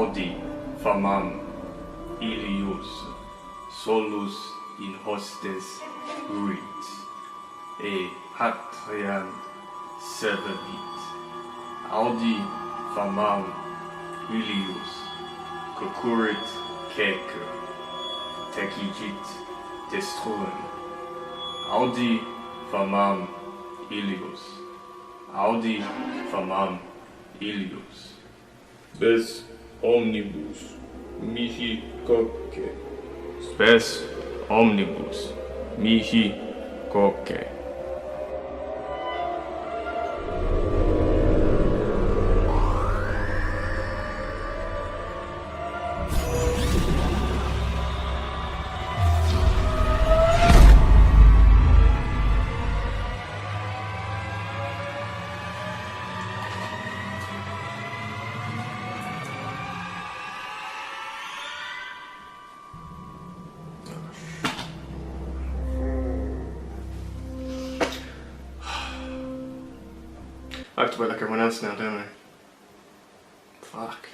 Audi famam ilius solus in hostes ruit, e patriam servavit. Audi famam ilius concurrit caeco, tecigit destruem. Audi famam ilius. Audi famam ilius. Spes omnibus mihi coque. Spes omnibus mihi coque. I have to wait like everyone else now, don't I? Fuck.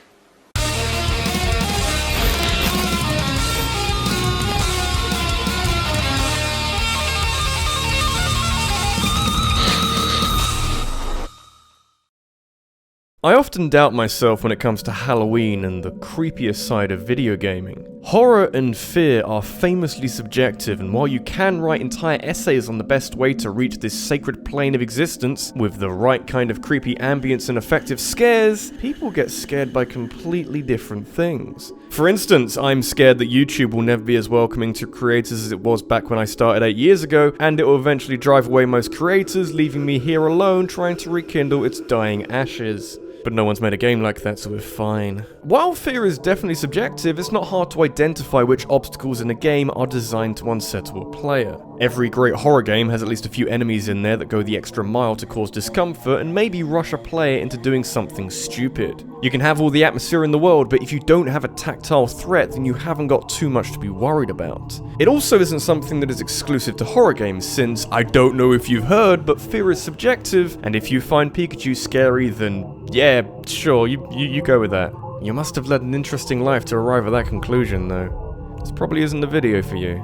I often doubt myself when it comes to Halloween and the creepiest side of video gaming. Horror and fear are famously subjective, and while you can write entire essays on the best way to reach this sacred plane of existence with the right kind of creepy ambience and effective scares, people get scared by completely different things. For instance, I'm scared that YouTube will never be as welcoming to creators as it was back when I started 8 years ago, and it will eventually drive away most creators, leaving me here alone trying to rekindle its dying ashes. But no one's made a game like that, so we're fine. While fear is definitely subjective, it's not hard to identify which obstacles in a game are designed to unsettle a player. Every great horror game has at least a few enemies in there that go the extra mile to cause discomfort and maybe rush a player into doing something stupid. You can have all the atmosphere in the world, but if you don't have a tactile threat, then you haven't got too much to be worried about. It also isn't something that is exclusive to horror games, since, I don't know if you've heard, but fear is subjective, and if you find Pikachu scary, then yeah, sure, you go with that. You must have led an interesting life to arrive at that conclusion, though. This probably isn't the video for you.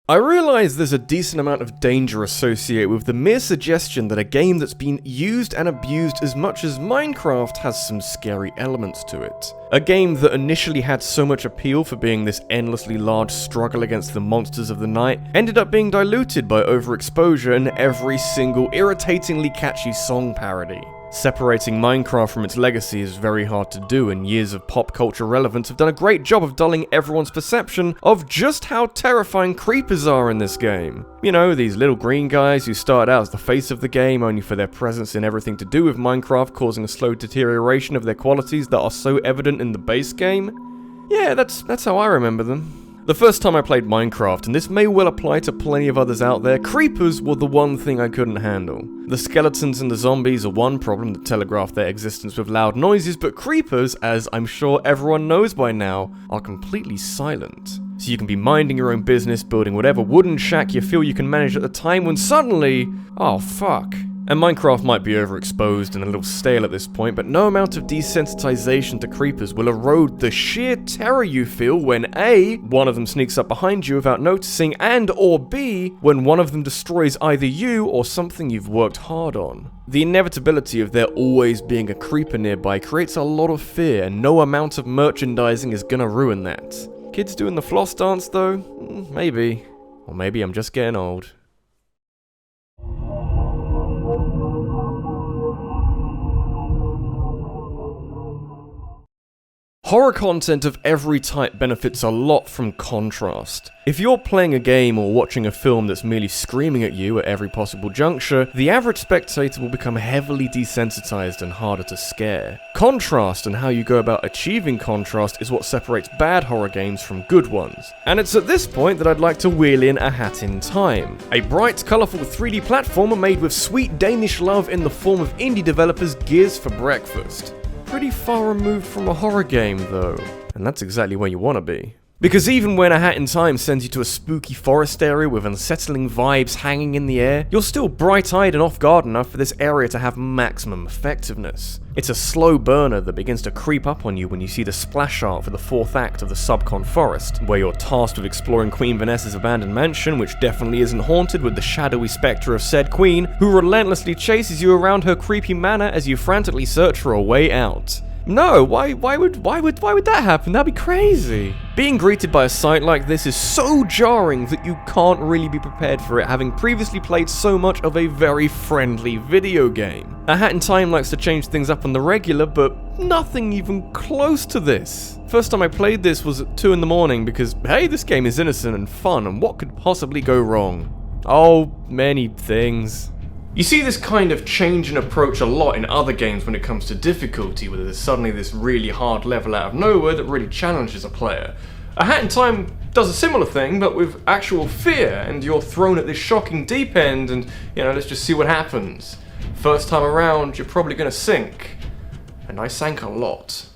I realise there's a decent amount of danger associated with the mere suggestion that a game that's been used and abused as much as Minecraft has some scary elements to it. A game that initially had so much appeal for being this endlessly large struggle against the monsters of the night ended up being diluted by overexposure and every single irritatingly catchy song parody. Separating Minecraft from its legacy is very hard to do, and years of pop culture relevance have done a great job of dulling everyone's perception of just how terrifying creepers are in this game. You know, these little green guys who started out as the face of the game only for their presence in everything to do with Minecraft causing a slow deterioration of their qualities that are so evident in the base game. Yeah, that's how I remember them. The first time I played Minecraft, and this may well apply to plenty of others out there, creepers were the one thing I couldn't handle. The skeletons and the zombies are one problem that telegraph their existence with loud noises, but creepers, as I'm sure everyone knows by now, are completely silent. So you can be minding your own business, building whatever wooden shack you feel you can manage at the time when suddenly, oh fuck. And Minecraft might be overexposed and a little stale at this point, but no amount of desensitization to creepers will erode the sheer terror you feel when A, one of them sneaks up behind you without noticing, and or B, when one of them destroys either you or something you've worked hard on. The inevitability of there always being a creeper nearby creates a lot of fear, and no amount of merchandising is gonna ruin that. Kids doing the floss dance though? Maybe. Or maybe I'm just getting old. Horror content of every type benefits a lot from contrast. If you're playing a game or watching a film that's merely screaming at you at every possible juncture, the average spectator will become heavily desensitized and harder to scare. Contrast and how you go about achieving contrast is what separates bad horror games from good ones. And it's at this point that I'd like to wheel in A Hat in Time, a bright, colourful 3D platformer made with sweet Danish love in the form of indie developers Gears for Breakfast. Pretty far removed from a horror game though, and that's exactly where you want to be. Because even when A Hat in Time sends you to a spooky forest area with unsettling vibes hanging in the air, you're still bright-eyed and off-guard enough for this area to have maximum effectiveness. It's a slow burner that begins to creep up on you when you see the splash art for the 4th act of the Subcon Forest, where you're tasked with exploring Queen Vanessa's abandoned mansion, which definitely isn't haunted with the shadowy spectre of said queen, who relentlessly chases you around her creepy manor as you frantically search for a way out. No, why would that happen? That'd be crazy. Being greeted by a sight like this is so jarring that you can't really be prepared for it, having previously played so much of a very friendly video game. A Hat in Time likes to change things up on the regular, but nothing even close to this. First time I played this was at 2 in the morning because, hey, this game is innocent and fun, and what could possibly go wrong? Oh, many things. You see this kind of change in approach a lot in other games when it comes to difficulty, where there's suddenly this really hard level out of nowhere that really challenges a player. A Hat in Time does a similar thing, but with actual fear, and you're thrown at this shocking deep end, and, you know, let's just see what happens. First time around, you're probably gonna sink. And I sank a lot.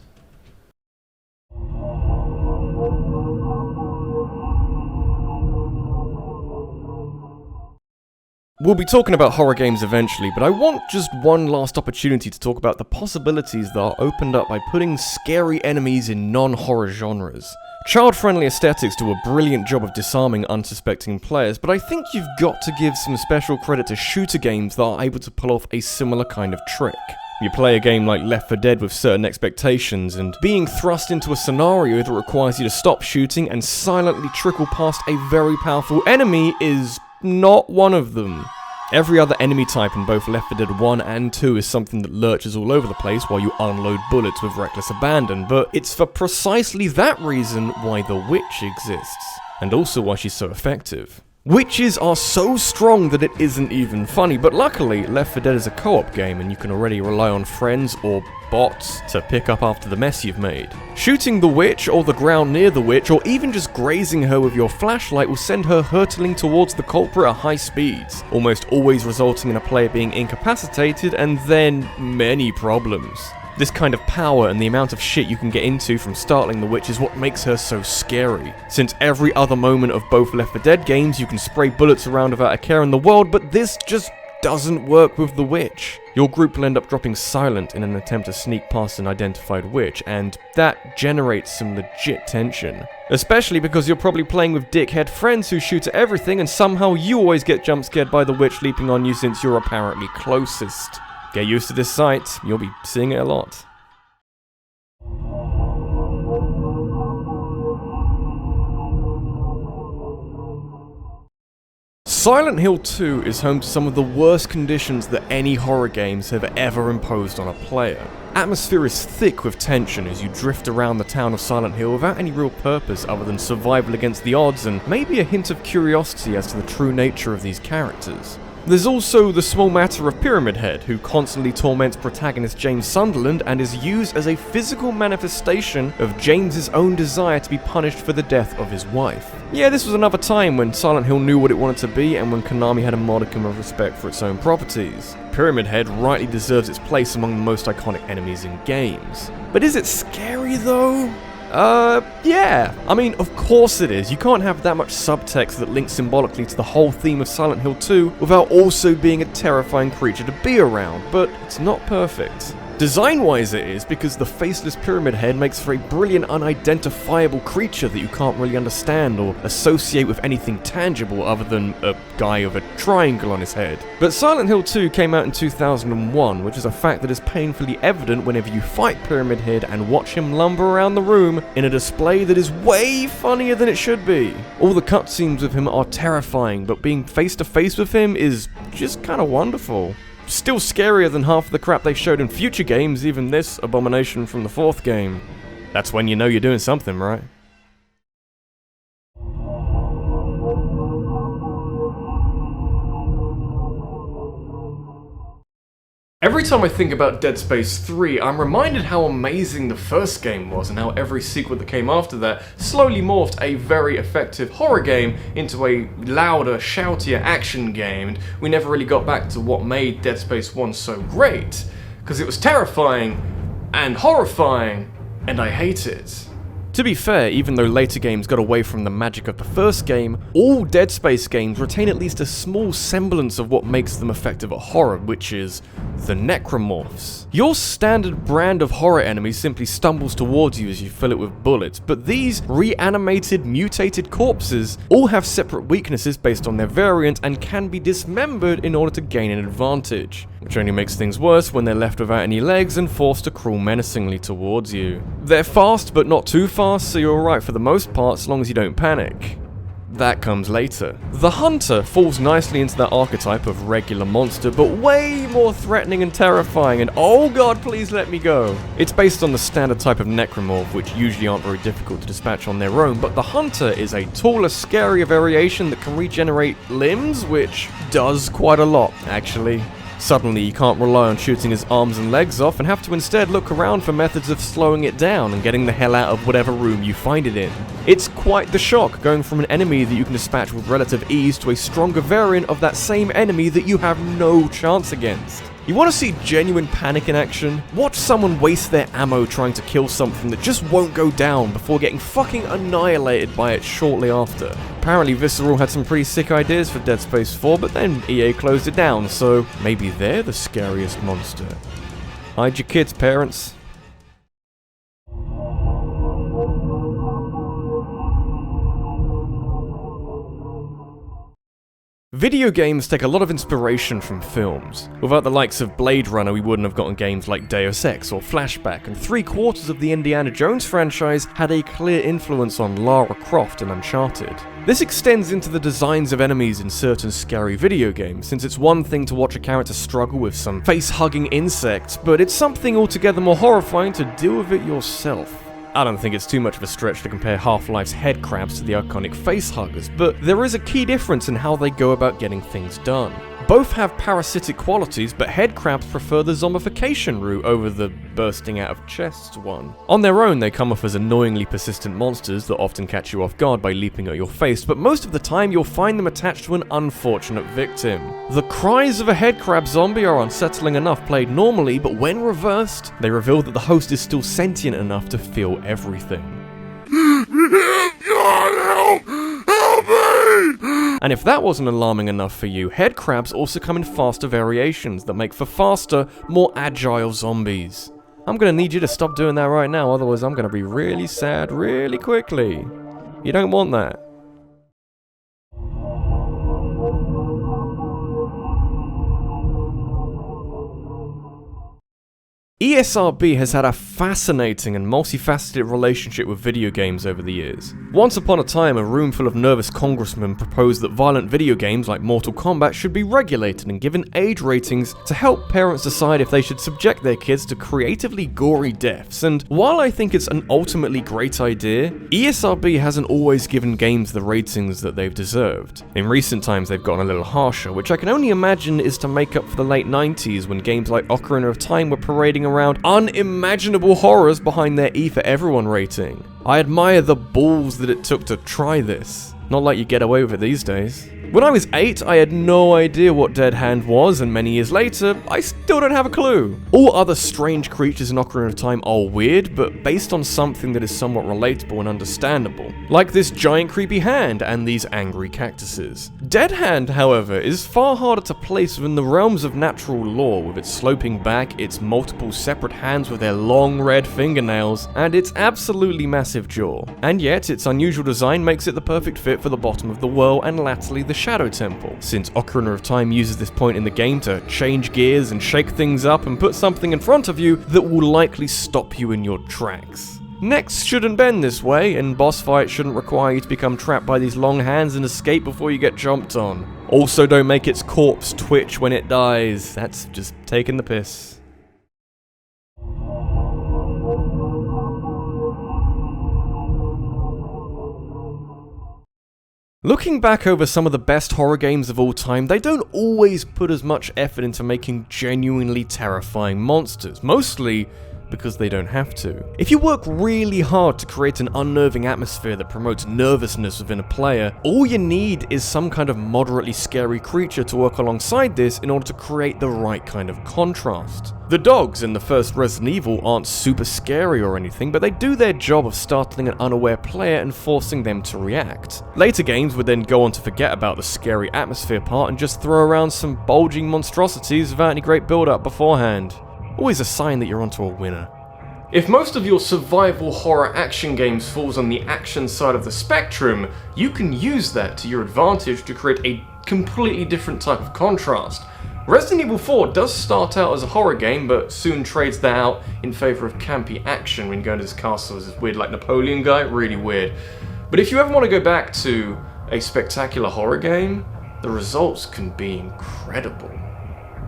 We'll be talking about horror games eventually, but I want just one last opportunity to talk about the possibilities that are opened up by putting scary enemies in non-horror genres. Child-friendly aesthetics do a brilliant job of disarming unsuspecting players, but I think you've got to give some special credit to shooter games that are able to pull off a similar kind of trick. You play a game like Left 4 Dead with certain expectations, and being thrust into a scenario that requires you to stop shooting and silently trickle past a very powerful enemy is not one of them. Every other enemy type in both Left 4 Dead 1 and 2 is something that lurches all over the place while you unload bullets with reckless abandon, but it's for precisely that reason why the witch exists, and also why she's so effective. Witches are so strong that it isn't even funny, but luckily, Left 4 Dead is a co-op game and you can already rely on friends or bots to pick up after the mess you've made. Shooting the witch, or the ground near the witch, or even just grazing her with your flashlight will send her hurtling towards the culprit at high speeds, almost always resulting in a player being incapacitated and then many problems. This kind of power and the amount of shit you can get into from startling the witch is what makes her so scary. Since every other moment of both Left 4 Dead games you can spray bullets around without a care in the world, but this just doesn't work with the witch. Your group will end up dropping silent in an attempt to sneak past an identified witch, and that generates some legit tension. Especially because you're probably playing with dickhead friends who shoot at everything, and somehow you always get jump scared by the witch leaping on you since you're apparently closest. Get used to this sight, you'll be seeing it a lot. Silent Hill 2 is home to some of the worst conditions that any horror games have ever imposed on a player. Atmosphere is thick with tension as you drift around the town of Silent Hill without any real purpose other than survival against the odds and maybe a hint of curiosity as to the true nature of these characters. There's also the small matter of Pyramid Head, who constantly torments protagonist James Sunderland and is used as a physical manifestation of James's own desire to be punished for the death of his wife. Yeah, this was another time when Silent Hill knew what it wanted to be and when Konami had a modicum of respect for its own properties. Pyramid Head rightly deserves its place among the most iconic enemies in games. But is it scary though? Yeah. I mean, of course it is. You can't have that much subtext that links symbolically to the whole theme of Silent Hill 2 without also being a terrifying creature to be around, but it's not perfect. Design-wise it is, because the faceless Pyramid Head makes for a brilliant unidentifiable creature that you can't really understand or associate with anything tangible other than a guy with a triangle on his head. But Silent Hill 2 came out in 2001, which is a fact that is painfully evident whenever you fight Pyramid Head and watch him lumber around the room in a display that is way funnier than it should be. All the cutscenes with him are terrifying, but being face to face with him is just kinda wonderful. Still scarier than half the crap they showed in future games, even this abomination from the 4th game. That's when you know you're doing something right. Every time I think about Dead Space 3, I'm reminded how amazing the first game was and how every sequel that came after that slowly morphed a very effective horror game into a louder, shoutier action game, and we never really got back to what made Dead Space 1 so great, because it was terrifying and horrifying, and I hate it. To be fair, even though later games got away from the magic of the first game, all Dead Space games retain at least a small semblance of what makes them effective at horror, which is the necromorphs. Your standard brand of horror enemy simply stumbles towards you as you fill it with bullets, but these reanimated, mutated corpses all have separate weaknesses based on their variant and can be dismembered in order to gain an advantage, which only makes things worse when they're left without any legs and forced to crawl menacingly towards you. They're fast, but not too fast, so you're alright for the most part as long as you don't panic. That comes later. The Hunter falls nicely into that archetype of regular monster, but way more threatening and terrifying, and oh god, please let me go. It's based on the standard type of necromorph, which usually aren't very difficult to dispatch on their own, but the Hunter is a taller, scarier variation that can regenerate limbs, which does quite a lot, actually. Suddenly, you can't rely on shooting his arms and legs off and have to instead look around for methods of slowing it down and getting the hell out of whatever room you find it in. It's quite the shock going from an enemy that you can dispatch with relative ease to a stronger variant of that same enemy that you have no chance against. You want to see genuine panic in action? Watch someone waste their ammo trying to kill something that just won't go down before getting fucking annihilated by it shortly after. Apparently Visceral had some pretty sick ideas for Dead Space 4, but then EA closed it down, so maybe they're the scariest monster. Hide your kids, parents. Video games take a lot of inspiration from films. Without the likes of Blade Runner, we wouldn't have gotten games like Deus Ex or Flashback, and 3/4 of the Indiana Jones franchise had a clear influence on Lara Croft in Uncharted. This extends into the designs of enemies in certain scary video games, since it's one thing to watch a character struggle with some face-hugging insects, but it's something altogether more horrifying to deal with it yourself. I don't think it's too much of a stretch to compare Half-Life's Headcrabs to the iconic facehuggers, but there is a key difference in how they go about getting things done. Both have parasitic qualities, but Headcrabs prefer the zombification route over the bursting out of chests one. On their own, they come off as annoyingly persistent monsters that often catch you off guard by leaping at your face, but most of the time you'll find them attached to an unfortunate victim. The cries of a Headcrab zombie are unsettling enough played normally, but when reversed, they reveal that the host is still sentient enough to feel everything. And if that wasn't alarming enough for you, Headcrabs also come in faster variations that make for faster, more agile zombies. I'm gonna need you to stop doing that right now, otherwise I'm gonna be really sad really quickly. You don't want that. ESRB has had a fascinating and multifaceted relationship with video games over the years. Once upon a time, a room full of nervous congressmen proposed that violent video games like Mortal Kombat should be regulated and given age ratings to help parents decide if they should subject their kids to creatively gory deaths. And while I think it's an ultimately great idea, ESRB hasn't always given games the ratings that they've deserved. In recent times, they've gotten a little harsher, which I can only imagine is to make up for the late 90s when games like Ocarina of Time were parading around unimaginable horrors behind their E for Everyone rating. I admire the balls that it took to try this. Not like you get away with it these days. When I was 8, I had no idea what Dead Hand was, and many years later, I still don't have a clue. All other strange creatures in Ocarina of Time are weird, but based on something that is somewhat relatable and understandable. Like this giant creepy hand and these angry cactuses. Dead Hand, however, is far harder to place within the realms of natural law, with its sloping back, its multiple separate hands with their long red fingernails, and its absolutely massive jaw. And yet, its unusual design makes it the perfect fit for the bottom of the well and latterly the Shadow Temple, since Ocarina of Time uses this point in the game to change gears and shake things up and put something in front of you that will likely stop you in your tracks. Necks shouldn't bend this way, and boss fights shouldn't require you to become trapped by these long hands and escape before you get jumped on. Also, don't make its corpse twitch when it dies. That's just taking the piss. Looking back over some of the best horror games of all time, they don't always put as much effort into making genuinely terrifying monsters. Mostly, because they don't have to. If you work really hard to create an unnerving atmosphere that promotes nervousness within a player, all you need is some kind of moderately scary creature to work alongside this in order to create the right kind of contrast. The dogs in the first Resident Evil aren't super scary or anything, but they do their job of startling an unaware player and forcing them to react. Later games would then go on to forget about the scary atmosphere part and just throw around some bulging monstrosities without any great build-up beforehand. Always a sign that you're onto a winner. If most of your survival horror action games falls on the action side of the spectrum, you can use that to your advantage to create a completely different type of contrast. Resident Evil 4 does start out as a horror game, but soon trades that out in favour of campy action when you go into this castle as this weird like Napoleon guy, really weird. But if you ever want to go back to a spectacular horror game, the results can be incredible.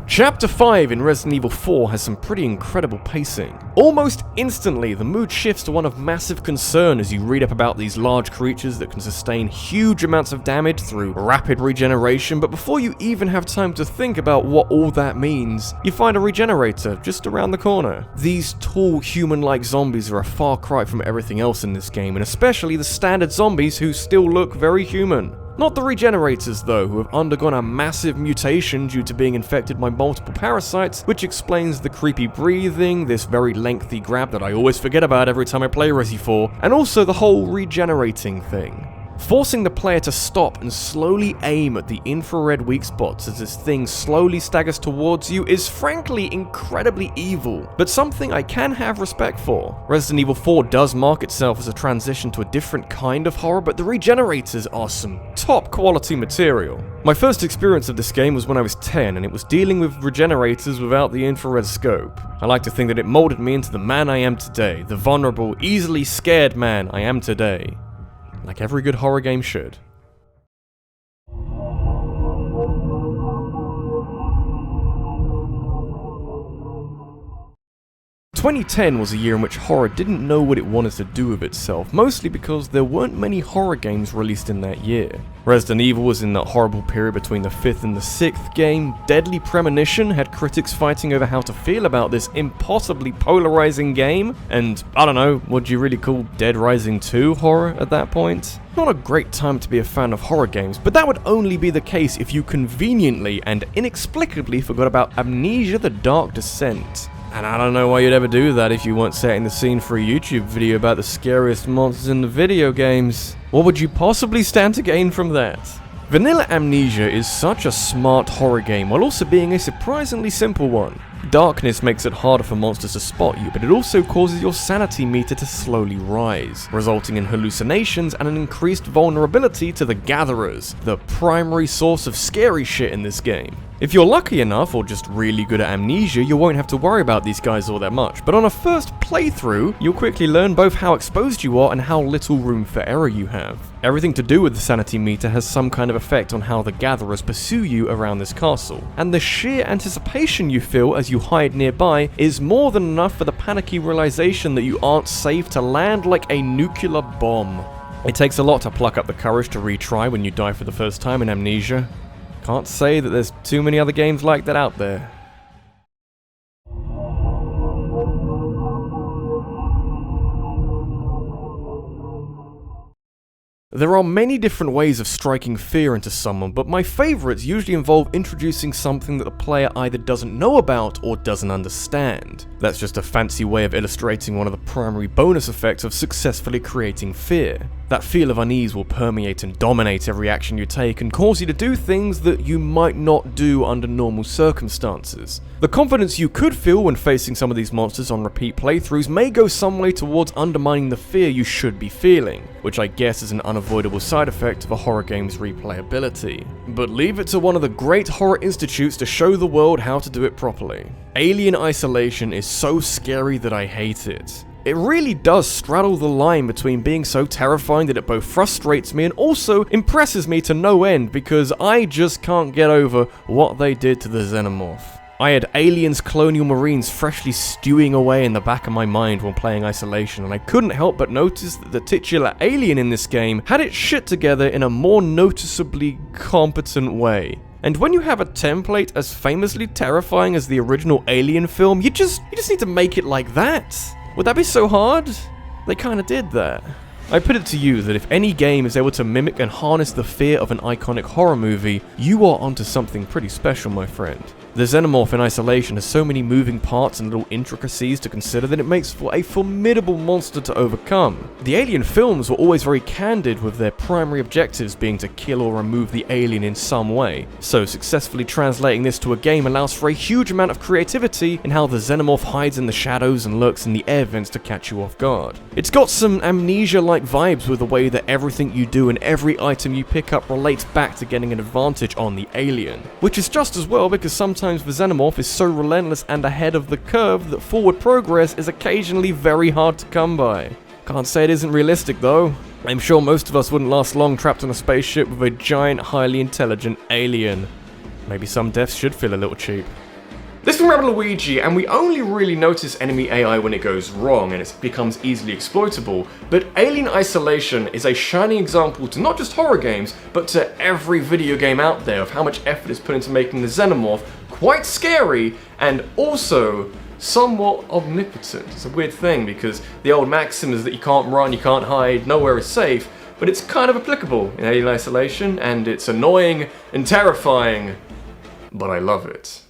Chapter 5 in Resident Evil 4 has some pretty incredible pacing. Almost instantly, the mood shifts to one of massive concern as you read up about these large creatures that can sustain huge amounts of damage through rapid regeneration, but before you even have time to think about what all that means, you find a regenerator just around the corner. These tall, human-like zombies are a far cry from everything else in this game, and especially the standard zombies who still look very human. Not the regenerators though, who have undergone a massive mutation due to being infected by multiple parasites, which explains the creepy breathing, this very lengthy grab that I always forget about every time I play Resi 4, and also the whole regenerating thing. Forcing the player to stop and slowly aim at the infrared weak spots as this thing slowly staggers towards you is frankly incredibly evil, but something I can have respect for. Resident Evil 4 does mark itself as a transition to a different kind of horror, but the regenerators are some top quality material. My first experience of this game was when I was 10, and it was dealing with regenerators without the infrared scope. I like to think that it molded me into the man I am today, the vulnerable, easily scared man I am today. Like every good horror game should. 2010 was a year in which horror didn't know what it wanted to do with itself, mostly because there weren't many horror games released in that year. Resident Evil was in that horrible period between the 5th and the 6th game, Deadly Premonition had critics fighting over how to feel about this impossibly polarizing game, and I don't know, would you really call Dead Rising 2 horror at that point? Not a great time to be a fan of horror games, but that would only be the case if you conveniently and inexplicably forgot about Amnesia: The Dark Descent. And I don't know why you'd ever do that if you weren't setting the scene for a YouTube video about the scariest monsters in the video games. What would you possibly stand to gain from that? Vanilla Amnesia is such a smart horror game while also being a surprisingly simple one. Darkness makes it harder for monsters to spot you, but it also causes your sanity meter to slowly rise, resulting in hallucinations and an increased vulnerability to the Gatherers, the primary source of scary shit in this game. If you're lucky enough, or just really good at Amnesia, you won't have to worry about these guys all that much, but on a first playthrough, you'll quickly learn both how exposed you are and how little room for error you have. Everything to do with the sanity meter has some kind of effect on how the Gatherers pursue you around this castle, and the sheer anticipation you feel as you hide nearby is more than enough for the panicky realization that you aren't safe to land like a nuclear bomb. It takes a lot to pluck up the courage to retry when you die for the first time in Amnesia. Can't say that there's too many other games like that out there. There are many different ways of striking fear into someone, but my favourites usually involve introducing something that the player either doesn't know about or doesn't understand. That's just a fancy way of illustrating one of the primary bonus effects of successfully creating fear. That feel of unease will permeate and dominate every action you take and cause you to do things that you might not do under normal circumstances. The confidence you could feel when facing some of these monsters on repeat playthroughs may go some way towards undermining the fear you should be feeling, which I guess is an unavoidable side effect of a horror game's replayability. But leave it to one of the great horror institutes to show the world how to do it properly. Alien Isolation is so scary that I hate it. It really does straddle the line between being so terrifying that it both frustrates me and also impresses me to no end because I just can't get over what they did to the Xenomorph. I had Aliens Colonial Marines freshly stewing away in the back of my mind while playing Isolation, and I couldn't help but notice that the titular alien in this game had its shit together in a more noticeably competent way. And when you have a template as famously terrifying as the original Alien film, you just need to make it like that. Would that be so hard? They kinda did that. I put it to you that if any game is able to mimic and harness the fear of an iconic horror movie, you are onto something pretty special, my friend. The Xenomorph in isolation has so many moving parts and little intricacies to consider that it makes for a formidable monster to overcome. The Alien films were always very candid with their primary objectives being to kill or remove the alien in some way, so successfully translating this to a game allows for a huge amount of creativity in how the Xenomorph hides in the shadows and lurks in the air vents to catch you off guard. It's got some Amnesia-like vibes with the way that everything you do and every item you pick up relates back to getting an advantage on the alien, which is just as well because sometimes the Xenomorph is so relentless and ahead of the curve that forward progress is occasionally very hard to come by. Can't say it isn't realistic though. I'm sure most of us wouldn't last long trapped in a spaceship with a giant, highly intelligent alien. Maybe some deaths should feel a little cheap. This is from RabbidLuigi, and we only really notice enemy AI when it goes wrong and it becomes easily exploitable, but Alien Isolation is a shining example to not just horror games, but to every video game out there of how much effort is put into making the Xenomorph quite scary and also somewhat omnipotent. It's a weird thing because the old maxim is that you can't run, you can't hide, nowhere is safe, but it's kind of applicable in Alien Isolation, and it's annoying and terrifying, but I love it.